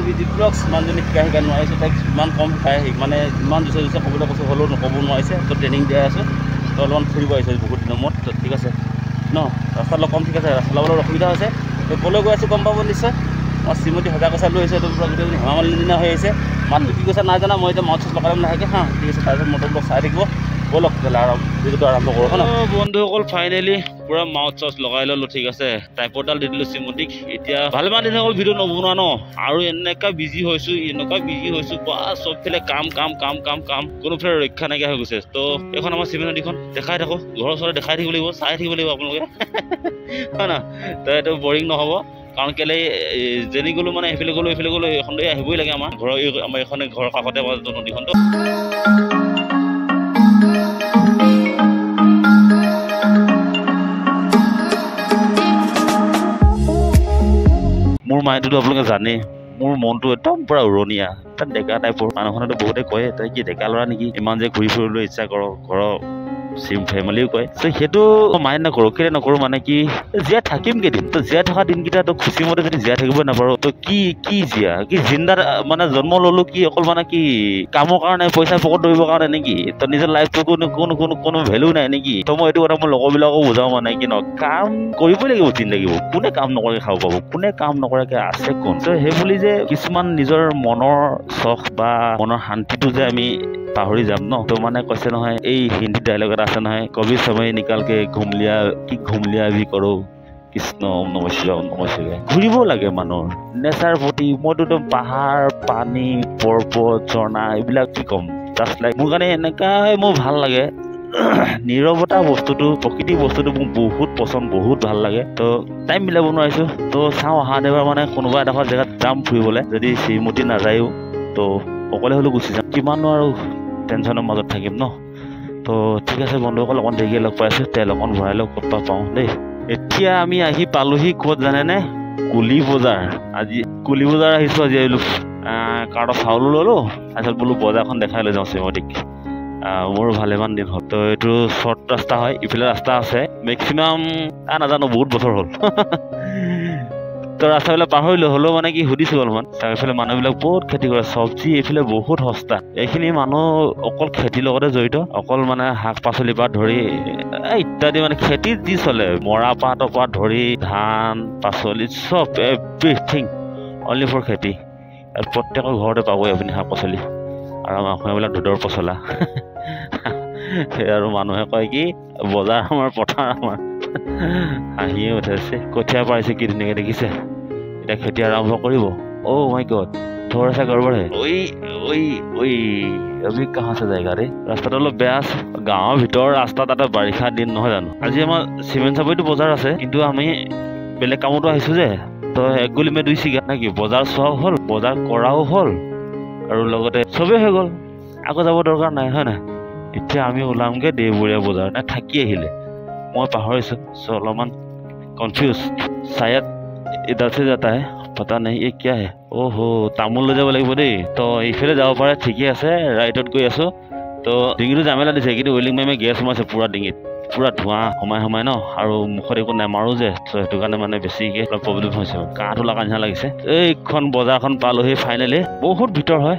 busy blogs মানুহজনী শিকাই নোৱাৰিছোঁ তাইক ইমান কম শিকাই মানে ইমান জোচে ক'বলৈ কৈছোঁ হ'লেও নক'ব নোৱাৰিছে তো ট্ৰেইনিং দিয়াই আছোঁ তো অলপমান ফুৰিব আহিছে বহুত দিনৰ মূৰত তো ঠিক আছে ন ৰাস্তাত অলপ কম ঠিক আছে ৰাস্তা ওলাবলৈ অসুবিধা হৈছে তো ক'লৈ গৈ আছোঁ গম পাব নিশ্চয় মই শ্ৰীমতী সজা কচাই লৈ আহিছোঁ এইটো পুৰা গোটেইজনী হেমামালিনী নিচিনা হৈ আহিছে মাতটো কি কৈছে নাই জানা মই এতিয়া মাউথ চুচ লগাই লাহেকৈ ঠিক আছে তাৰপিছত মটৰ ব্লগ চাই থাকিব ব'লক তেতিয়াহ'লে ভিডিঅ'টো আৰম্ভ কৰোঁ হয় ন বন্ধুসকল ফাইনেলি পুৰা মাউথ চচ লগাই ল'লোঁ ঠিক আছে ট্ৰাইপডডাল দি দিলোঁ শ্ৰীমতীক এতিয়া ভালেমান দিন হ'ল ভিডিঅ' নবনোৱা ন আৰু এনেকুৱা বিজি হৈছোঁ বা চবফালে কাম কোনোফালে ৰক্ষা নাইকিয়া হৈ গৈছে তো এইখন আমাৰ চিমেণ্ট নদীখন দেখাই থাকোঁ ঘৰৰ ওচৰতে দেখাই থাকিব লাগিব চাই থাকিব লাগিব আপোনালোকে হয় না তো এইটো বৰিং নহ'ব কাৰণ কেলে যেনি গ'লো মানে এইফালে গ'লো এইখন আহিবই লাগে আমাৰ এইখনে ঘৰৰ কাষতে আমাৰ নদীখনটো মোৰ মাইণ্ডটো আপোনালোকে জানে মোৰ মনটো একদম পুৰা উৰণীয়া তাত ডেকা টাইপৰ মানুহখনতো বহুতে কয় তই কি ডেকা ল'ৰা নেকি ইমান যে ঘূৰি ফুৰিবলৈ ইচ্ছা কৰ ঘৰৰ ফেমিলিও কয় তো সেইটো মাইণ্ড নকৰোঁ কেলৈ নকৰোঁ মানে কি জীয়াই থাকিম কেইদিন তো জীয়াই থকা দিনকেইটা তো খুচিমতে যদি জীয়াই থাকিব নাপাৰোঁ তো কি জিন্দাত মানে জন্ম ল'লোঁ কি অকল মানে কি কামৰ কাৰণে পইচা পকেট ধৰিবৰ কাৰণে নেকি তো নিজৰ লাইফটো কোনো ভেলু নাই নেকি তো মই এইটো কথা মোৰ লগৰবিলাকো বুজাওঁ মানে কি ন কাম কৰিবই লাগিব জিন্দাগীবোৰ কোনে কাম নকৰাকৈ খাব পাব কোনে কাম নকৰাকৈ আছে কোন তো সেই বুলি যে কিছুমান নিজৰ মনৰ চখ বা মনৰ শান্তিটো যে আমি পাহৰি যাম ন তো মানে কৈছে নহয় এই হিন্দী ডাইলগ এটা আছে নহয় কবি সময় নিকালকে ঘুম লিয়া ভি কৰো কৃষ্ণ নম শিৱায় ঘূৰিব লাগে মানুহৰ নেচাৰ প্ৰতি মইতো একদম পাহাৰ পানী পৰ্বত ঝৰ্ণা এইবিলাক কি ক'ম জাষ্ট লাইক মোৰ কাৰণে এনেকুৱাই মোৰ ভাল লাগে নীৰৱতা বস্তুটো প্ৰকৃতি বস্তুটো মোৰ বহুত পচন্দ বহুত ভাল লাগে তো টাইম মিলাব নোৱাৰিছোঁ তো চাওঁ অহা দেওবাৰ মানে কোনোবা এডোখৰ জেগাত যাম ফুৰিবলৈ যদি শ্ৰীমতী নাযায়ো তো অকলে হ'লেও গুচি যাম কিমানো আৰু টেনশ্যনৰ মাজত থাকিম ন তো ঠিক আছে বন্ধুসকল অকণ দেৰিকৈ লগ পাই আছোঁ তেল অকণ ভৰাই লওক ক'ত পাওঁ দেই এতিয়া আমি আহি পালোহি ক'ত জানেনে কুলি বজাৰ আহিছোঁ আজি আহিলোঁ কাৰ্টৰ চাউলো ল'লোঁ তাৰপিছত বোলো বজাৰখন দেখাই লৈ যাওঁ শ্ৰীমতীক মোৰো ভালেমান দিন হ'ল তো এইটো শ্বৰ্ট ৰাস্তা হয় ইফালে ৰাস্তা আছে মেক্সিমাম নাজানো বহুত বছৰ হ'ল তো ৰাস্তাবিলাক পাহৰিলোঁ হ'লেও মানে কি সুধিছোঁ অলপমান এইফালে মানুহবিলাক বহুত খেতি কৰে চব্জি এইফালে বহুত সস্তা এইখিনি মানুহ অকল খেতিৰ লগতে জড়িত অকল মানে শাক পাচলিৰ পৰা ধৰি ইত্যাদি মানে খেতিত যি চলে মৰা পাতৰ পৰা ধৰি ধান পাচলি চব এভৰিথিং অনলি ফৰ খেতি আৰু প্ৰত্যেকৰ ঘৰতে পাবই আপুনি শাক পাচলি আৰু আমাৰ অসমীয়াবিলাক দুধৰ পচলা আৰু মানুহে কয় কি বজাৰ আমাৰ পথাৰ আমাৰ হাঁহিয়ে উঠাইছে কঠীয়া পাৰিছে কি ধুনীয়াকৈ দেখিছে এতিয়া খেতি আৰম্ভ কৰিব অ' মাই গড থোৰা চা গড়বড় হে ঐ অভি কাহা চে যায়গা ৰে ৰাস্তাটো অলপ বেয়া আছে গাঁৱৰ ভিতৰৰ ৰাস্তা তাতে বাৰিষা দিন নহয় জানো আজি আমাৰ চিমেণ্ট চাপৰিটো বজাৰ আছে কিন্তু আমি বেলেগ কামতো আহিছোঁ যে তো এক গুলি মে দুই চিগা নেকি বজাৰ চোৱাও হ'ল বজাৰ কৰাও হ'ল আৰু লগতে চবেই হৈ গ'ল আকৌ যাব দৰকাৰ নাই হয় নাই এতিয়া আমি ওলামগৈ দেওবৰীয়া বজাৰ নে থাকি আহিলে মই পাহৰিছোঁ চ' অলপমান কনফিউজ শায়দ इधर से जाता है पता नहीं ये क्या है ओहो तामोल লৈ যাব লাগিব দেই তো এইফালে যাব পাৰে ঠিকে আছে ৰাইটত গৈ আছোঁ তো ডিঙিটো জামেলা দিছে কিন্তু ৱেলিং মাইমে গেছ সোমাইছে পুৰা ডিঙিত পুৰা ধোঁৱা সোমাই ন আৰু মুখত একো নেমাৰো যে তো সেইটো কাৰণে মানে বেছিকৈ অলপ প্ৰব্লেম হৈছে কাহটো লগা নিচিনা লাগিছে এইখন বজাৰখন পালোহি ফাইনেলি বহুত ভিতৰ হয়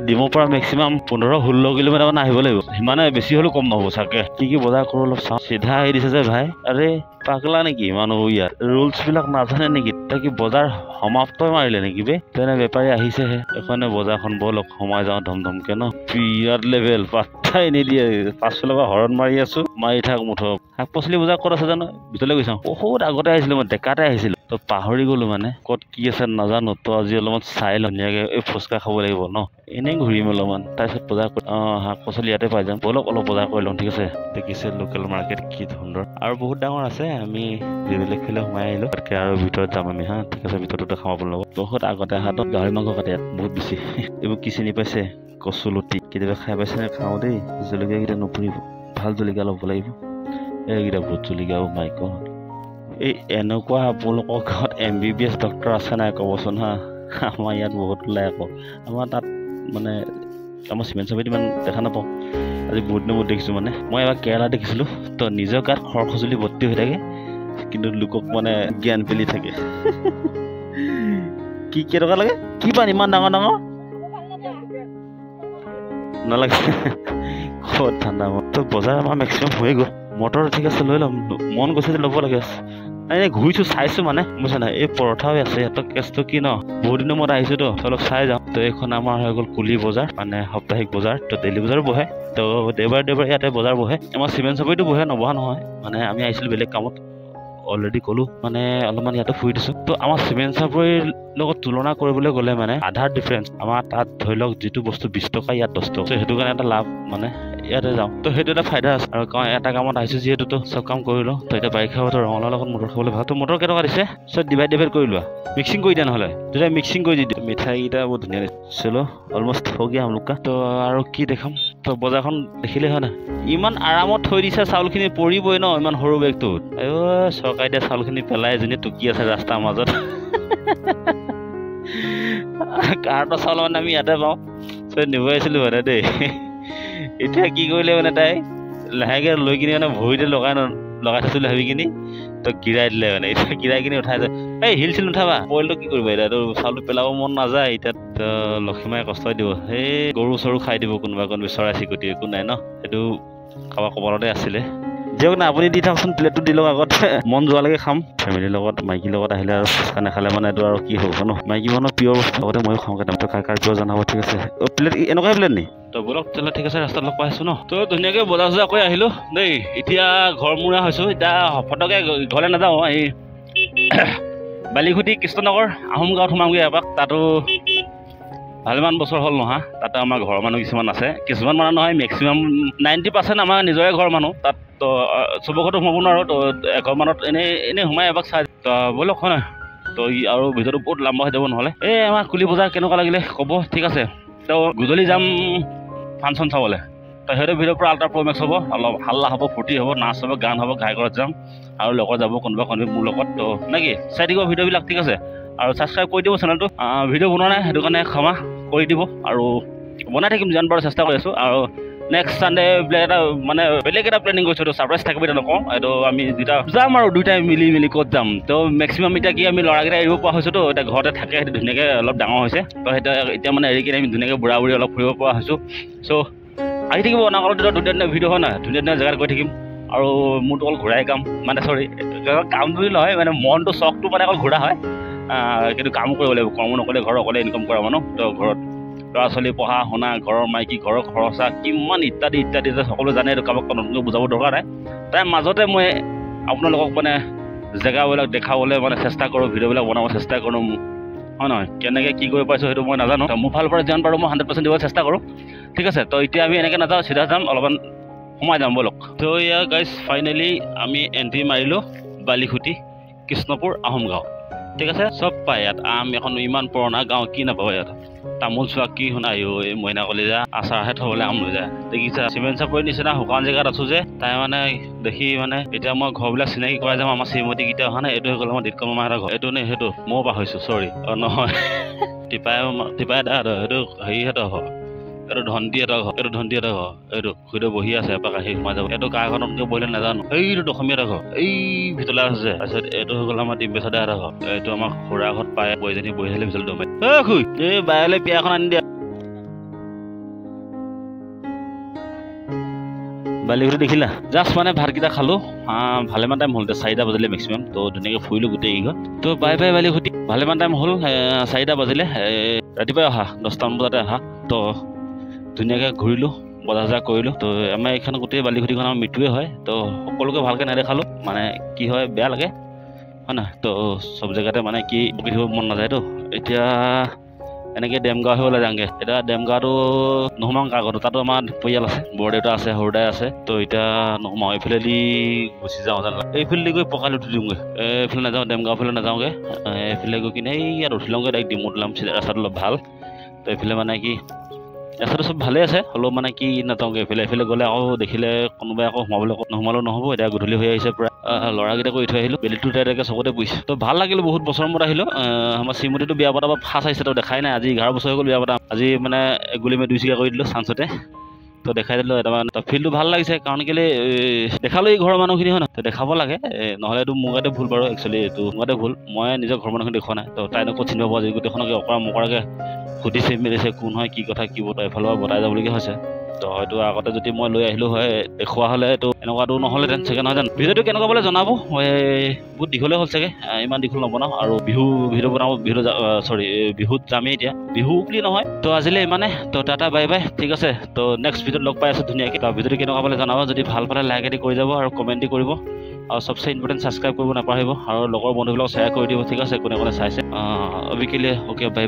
ডিমৰ পৰা মেক্সিমাম 15-16 কিলোমিটাৰ মান আহিব লাগিব সিমানে বেছি হ'লেও কম নহ'ব চাগে কি বজাৰ কৰোঁ অলপ চাওঁ চিধা আহি দিছে যে ভাই আৰে পাগলা নেকি মানুহ ইয়াত ৰুলছবিলাক নাজানে নেকি তই কি বজাৰ সমাপ্তই মাৰিলে নেকি বে তেনে বেপাৰী আহিছেহে এখনে বজাৰখন ব'লক সোমাই যাওঁ ধমধমকে ন বিৰাট লেভেল পাত্তাই নিদিয়ে পাছফালৰ পৰা হৰণ মাৰি আছোঁ মাৰি থাক মুঠক শাক পাচলি বজাৰ ক'ত আছে জানো ভিতৰলৈ গৈ চাওঁ বহুত আগতে আহিছিলোঁ মই ডেকাতে আহিছিলোঁ তো পাহৰি গ'লোঁ মানে ক'ত কি আছে নাজানো তো আজি অলপমান চাই লওঁ ধুনীয়াকৈ এই ফুচকা খাব লাগিব ন এনেই ঘূৰিম অলপমান তাৰপিছত বজাৰ কৰি শাক পাচলি ইয়াতে পাই যাম ব'লক অলপ বজাৰ কৰি লওঁ ঠিক আছে দেখিছে লোকেল মাৰ্কেট কি সুন্দৰ আৰু বহুত ডাঙৰ আছে আমি বেলেগ ফালে সোমাই আহিলোঁ তাতকৈ আৰু ভিতৰত যাম আমি হা ঠিক আছে ভিতৰতে খাব ল'ব বহুত আগতে হাতত গাহৰি মাংস কাটে ইয়াত বহুত বেছি এইবোৰ কি চিনি পাইছে কচু লুটি কেতিয়াবা খাই পাইছে খাওঁ দেই জলকীয়াকেইটা নুফুৰিব ভাল জলকীয়া ল'ব লাগিব এইকেইটা ভোট জলকীয়া মাইক এই এনেকুৱা আপোনালোকৰ ঘৰত MBBS ডক্টৰ আছে নাই ক'বচোন হা আমাৰ ইয়াত বহুত ওলাই আকৌ আমাৰ তাত মানে আমাৰ চিমেণ্ট চাপৰিত ইমান দেখা নাপাওঁ আজি বহুত দিনৰ মূৰত দেখিছোঁ মানে মই এবাৰ কেৰেলা দেখিছিলোঁ তো নিজৰ গাত খৰ খজুলি ভৰ্তি হৈ থাকে কিন্তু লোকক মানে জ্ঞান পেলি থাকে কি টকা লাগে কি পান ইমান ডাঙৰ ডাঙৰ নালাগে ক'ত ঠাণ্ডা তো বজাৰ আমাৰ মেক্সিমাম হৈ গ'ল মটৰ ঠিক আছে লৈ ল'ম মন গৈছে যে ল'ব লাগে এনেই ঘূৰিছোঁ চাইছোঁ মানে বুজিছা নাই এই পৰঠাও আছে সিহঁতৰ কেছটো কি ন বহুত দিনৰ মূৰত আহিছোঁ তো অলপ চাই যাওঁ তো এইখন আমাৰ হৈ গ'ল কুলি বজাৰ মানে সাপ্তাহিক বজাৰ তো ডেইলি বজাৰো বহে তো দেওবাৰে ইয়াতে বজাৰ বহে আমাৰ চিমেণ্ট চাপৰিটো বহে নবহা নহয় মানে আমি আহিছিলোঁ বেলেগ কামত অলৰেডি ক'লো মানে অলপমান ইয়াতে ফুৰি দিছোঁ তো আমাৰ চিমেণ্ট চাপৰিৰ লগত তুলনা কৰিবলৈ গ'লে মানে আধাৰ ডিফাৰেঞ্চ আমাৰ তাত ধৰি লওক যিটো বস্তু 20 টকা ইয়াত 10 টকা সেইটো কাৰণে এটা লাভ মানে ইয়াতে যাওঁ তো সেইটো এটা ফাইদা আছে আৰু এটা কামত আহিছোঁ যিহেতু তো চব কাম কৰিলোঁ তো এতিয়া বাৰিষা বতৰ ৰঙালাওৰ লগত মটৰ খাবলৈ ভাল তো মটৰ কেইটকা দিছে চব ডিভাইড কৰি লোৱা মিক্সিং কৰি দিয়া নহ'লে তেতিয়া মিক্সিং কৰি দি দিওঁ মিঠাইকেইটা বহুত ধুনীয়া দিছে চলো অলমষ্ট হৈ গৈ আমলোকা তো আৰু কি দেখাম তো বজাৰখন দেখিলে হয় না ইমান আৰামত থৈ দিছে চাউলখিনি পৰিবই ন ইমান সৰু বেগটোত চৰকাৰে দিয়া চাউলখিনি পেলাই এজনী টুকি আছে ৰাস্তাৰ মাজত কাৰ্টৰ চাউল মানে আমি ইয়াতে পাওঁ নিব আহিছিলোঁ মানে দেই এতিয়া কি কৰিলে মানে তাই লাহেকৈ লৈ কিনি মানে ভৰিতে লগাই থৈছিলোঁ ভাবি কিনি তো গিৰাই দিলে মানে এতিয়া গিৰাই কিনি উঠাই যায় এই হিল চিল নুঠাবা পৰিলটো কি কৰিবা এতিয়া তো চাউলটো পেলাব মন নাযায় এতিয়া লক্ষীমাই কষ্ট দিব সেই গৰু চৰু খাই দিব কোনোবা চৰাই চিৰিকটি একো নাই ন সেইটো কাৰোবাৰ কপালতে আছিলে দিয়ক না আপুনি দি থাকচোন প্লেটটো দি লওক আগত মন যোৱালৈকে খাম ফেমিলিৰ লগত মাইকীৰ লগত আহিলে আৰু ফুচকা নাখালে মানে এইটো আৰু কি হ'ব ন মাইকী মানুহ পিয়ৰ বস্তু আগতে ময়ো খাওঁ কেইটামান তো কাৰ পিয়ৰ জনাব ঠিক আছে প্লেট এনেকুৱাই প্লেট নি তো বলক তেতিয়াহ'লে ঠিক আছে ৰাস্তাত লগ পাই আছোঁ ন তো ধুনীয়াকৈ বজাৰ চজাৰ কৰি আহিলোঁ দেই এতিয়া ঘৰ মূৰা হৈছোঁ এতিয়া ফটকৈ ঘৰলৈ নাযাওঁ এই বালিখুটি কৃষ্ণনগৰ আহোম গাঁৱত সোমামগৈ এপাক তাতো ভালেমান বছৰ হ'ল নহা তাতে আমাৰ ঘৰৰ মানুহ কিছুমান আছে কিছুমান মানুহ নহয় মেক্সিমাম 90% আমাৰ নিজৰে ঘৰৰ মানুহ তাত তো চবৰ ঘৰতো সোমাব নোৱাৰোঁ তো এঘৰমানত এনেই সোমাই এপাক চাই তো ব'লক হয় তো আৰু ভিতৰতো বহুত লাম্বা হৈ যাব নহ'লে এই আমাৰ কুলি বজাৰ কেনেকুৱা লাগিলে ক'ব ঠিক আছে তো গধূলি যাম ফাংচন চাবলৈ তো সেইটো ভিডিঅ'ৰ পৰা আল্ট্ৰা প্ৰ' মেক্স হ'ব অলপ হাল্লা হ'ব ফূৰ্তি হ'ব নাচ হ'ব গান হ'ব ঘাইঘৰত যাম আৰু লগত যাব কোনোবা মোৰ লগত তো নেকি চাই দিব ভিডিঅ'বিলাক ঠিক আছে আৰু ছাবস্ক্ৰাইব কৰি দিব চেনেলটো ভিডিঅ' বনোৱা নাই সেইটো কাৰণে ক্ষমা কৰি দিব আৰু বনাই থাকিম যিমান পাৰোঁ চেষ্টা কৰি আছোঁ আৰু নেক্সট ছানডে বেলেগ এটা প্লেনিং কৰিছোঁ এইটো ছাৰপ্ৰাইজ থাকিব এতিয়া নকওঁ এইটো আমি যাম আৰু দুইটাই মিলি ক'ত যাম তো মেক্সিমাম এতিয়া কি আমি ল'ৰাকেইটা এৰিব পৰা হৈছোঁ তো এতিয়া ঘৰতে থাকে সেইটো ধুনীয়াকৈ অলপ ডাঙৰ হৈছে তো সেইটো এতিয়া মানে এৰি কিনে আমি ধুনীয়াকৈ বুঢ়া বুঢ়ী অলপ ফুৰিব পৰা হৈছোঁ চ' আহি থাকিব অনাগত ধুনীয়া ধুনীয়া ভিডিঅ' হয় নহয় ধুনীয়া জেগাত গৈ থাকিম আৰু মোৰতো অকল ঘূৰাই কাম মানে কাম বুলি নহয় মানে মনটো চখটো মানে অকল ঘূৰা হয় কিন্তু কাম কৰিব লাগিব কৰ্ম নকৰিলে ঘৰৰ অকলে ইনকাম কৰা মানুহ তো ঘৰত ল'ৰা ছোৱালী পঢ়া শুনা ঘৰৰ মাইকী ঘৰৰ খৰচা কিমান ইত্যাদি সকলো জানে এইটো কাৰোবাক নতুনকৈ বুজাব দৰকাৰ নাই তাৰ মাজতে মই আপোনালোকক মানে জেগাবিলাক দেখাবলৈ মানে চেষ্টা কৰোঁ ভিডিঅ'বিলাক বনাব চেষ্টা কৰোঁ হয় নহয় কেনেকৈ কি কৰিব পাৰিছোঁ সেইটো মই নাজানো মোৰ ফালৰ পৰা যিমান পাৰোঁ মই 100% দিব চেষ্টা কৰোঁ ঠিক আছে তো এতিয়া আমি এনেকৈ নাযাওঁ চিধা যাম অলপমান সোমাই যাম ব'লক তো ইয়াৰ গাইজ ফাইনেলি আমি এণ্ট্ৰি মাৰিলোঁ বালিখুটি কৃষ্ণপুৰ আহোম গাঁও ঠিক আছে চব পায় ইয়াত এখন ইমান পুৰণা গাঁও কি নাপাব ইয়াত তামোল চোৱা কি শুনা এই মইনা কলিজা আচাৰহে থ'বলৈ আম লৈ যায় দেখিছা চিমেণ্ট চাপৰিৰ নিচিনা শুকান জেগাত আছোঁ যে তাই মানে দেখি মানে এতিয়া মই ঘৰবিলাক চিনাকি কৰাই যাম আমাৰ শ্ৰীমতীকেইটা অহা নাই এইটো হৈ গ'ল আমাৰ দিতকল মামাহঁতৰ ঘৰ এইটো নে সেইটো ময়ো পাহৰিছোঁ চৰি নহয় টিপাই দা সেইটো হেৰিহঁতৰ ঘৰ এইটো ধন্তিহঁতৰ ঘৰ এইটো খুইটো বহি আছে এপাক আহি সোমাই যাব এইটো কাৰ ঘৰতকৈ বহিলে নাজানো এইটো অসমীয়াৰ ঘৰ এই ভিতৰলৈ আছে তাৰপিছত এইটো হৈ গ'ল আমাৰ ডিম্বেশ্বৰ ঘৰ এইটো আমাৰ খুৰা ঘৰত পায় বৈজনী বহি আহিলে ভিতৰলৈ দমাই খুই এই বাইলৈ পিয়াখন আনি দিয়া বালিখুটি দেখিলা জাষ্ট মানে ভাতকেইটা খালোঁ ভালেমান টাইম হ'ল 4টা বাজিলে মেক্সিমাম তো ধুনীয়াকৈ ফুৰিলোঁ গোটেইকেইখন তো বাই বালিখুটি ভালেমান টাইম হ'ল 4টা বাজিলে ৰাতিপুৱাই অহা 10টামান বজাতে অহা তো ধুনীয়াকৈ ঘূৰিলোঁ বজাৰ চজাৰ কৰিলোঁ তো আমাৰ এইখন গোটেই বালিখুটিখন আমাৰ মৃত্যুৱে হয় তো সকলোকে ভালকৈ নেদেখালোঁ মানে কি হয় বেয়া লাগে হয় নহয় তো চব জেগাতে মানে কি বকি থাকিব মন নাযায়তো এতিয়া এনেকৈ ডেমগাঁও হৈ ওলাই যাওঁগৈ এতিয়া ডেমগাঁৱটো নোসোমাওঁ কাগজটো তাতো আমাৰ পৰিয়াল আছে বৰদেউতা আছে সৰুদাই আছে তো এতিয়া নোসোমাওঁ এইফালেদি গুচি যাওঁ জানো এইফালেদি গৈ পকালি উঠি দিওঁগৈ এইফালে নাযাওঁ ডেমগাঁও ফালে নাযাওঁগৈ এইফালে গৈ কিনে ইয়াত উঠি লওঁগৈ ডাইৰেক্ট ডিমুত ওলাম ৰাস্তাটো অলপ ভাল তো এইফালে মানে কি ৰাস্তাটো চব ভালেই আছে হ'লেও মানে কি নাযাওঁগৈ এইফালে গ'লে আকৌ দেখিলে কোনোবাই আকৌ নোসোমালেও নহ'ব এতিয়া গধূলি হৈ আহিছে প্ৰায় ল'ৰাকেইটাকো এৰি থৈ আহিলোঁ বেলিটো তাইকে চবতে পৰিছে তো ভাল লাগিল বহুত বছৰৰ মূৰত আহিলোঁ আমাৰ শ্ৰীমতীটো বিয়া পতা ফাৰ্ষ্ট আহিছে তো দেখাই নাই আজি 11 বছৰ হৈ গ'ল বিয়া পতা আজি মানে গুলি মে 2 চিকা কৰি দিলোঁ চান্সতে তো দেখাই দিলোঁ এটা মানে ফিল্ডটো ভাল লাগিছে কাৰণ কেলে দেখালো এই ঘৰৰ মানুহখিনি হয় নহয় তো দেখাব লাগে নহ'লে এইটো মোৰ গাতে ভুল বাৰু একচুৱেলি এইটো মোৰ গাতে ভুল মই নিজৰ ঘৰৰ মানুহখিনি দেখুওৱা নাই তো তাইনো ক'ত চিনি পাব আজি গোটেইখনকে অকৰা মকৰাকৈ সুধিছে মেলিছে কোন হয় কি কথা কি বতৰ এফালৰ পৰা বতাই যাবলগীয়া হৈছে তো হয়তো আগতে যদি মই লৈ আহিলোঁ হয় দেখুওৱা হ'লে এইটো এনেকুৱাটো নহ'লেহেঁতেন চাগে নহয় জানো ভিডিঅ'টো কেনেকুৱা বোলে জনাব বহুত দীঘলে হ'ল চাগে ইমান দীঘল নবনাওঁ আৰু বিহু ভিডিঅ' বনাব বিহুত যামেই এতিয়া বিহু বুলি নহয় তো আজিলৈ ইমানে তো টাটা বাই বাই ঠিক আছে তো নেক্সট ভিডিঅ'ত লগ পাই আছোঁ ধুনীয়াকৈ তো ভিডিঅ'টো কেনেকুৱা পালে জনাব যদি ভাল পালে লাইক এটি কৰি যাব আৰু কমেণ্ট দি কৰিব আৰু চবচে ইম্পৰ্টেণ্ট ছাবস্ক্ৰাইব কৰিব নাপাহৰিব আৰু লগৰ বন্ধুবিলাকক শ্বেয়াৰ কৰি দিব ঠিক আছে কোনে কোনে চাইছে অবিকেলে অ'কে বাই